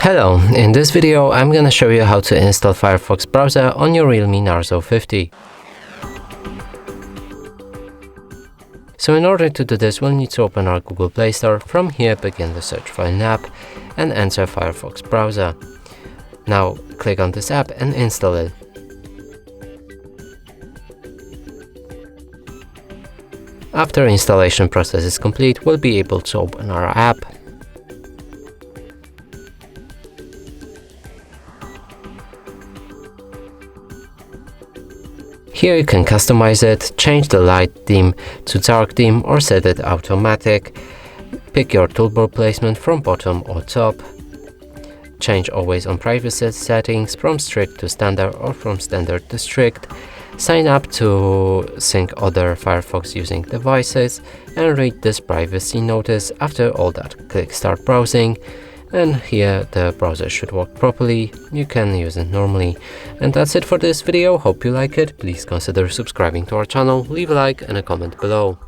Hello, in this video I'm gonna show you how to install Firefox browser on your Realme Narzo 50. So in order to do this, we'll need to open our Google Play Store. From here, begin the search for an app and enter Firefox browser. Now click on this app and install it. After installation process is complete, we'll be able to open our app. Here you can customize it, change the light theme to dark theme or set it automatic. Pick your toolbar placement from bottom or top. Change always on privacy settings from strict to standard or from standard to strict. Sign up to sync other Firefox using devices and read this privacy notice. After all that, click start browsing. And here the browser should work properly. You can use it normally. And that's it for this video. Hope you like it. Please consider subscribing to our channel, leave a like and a comment below.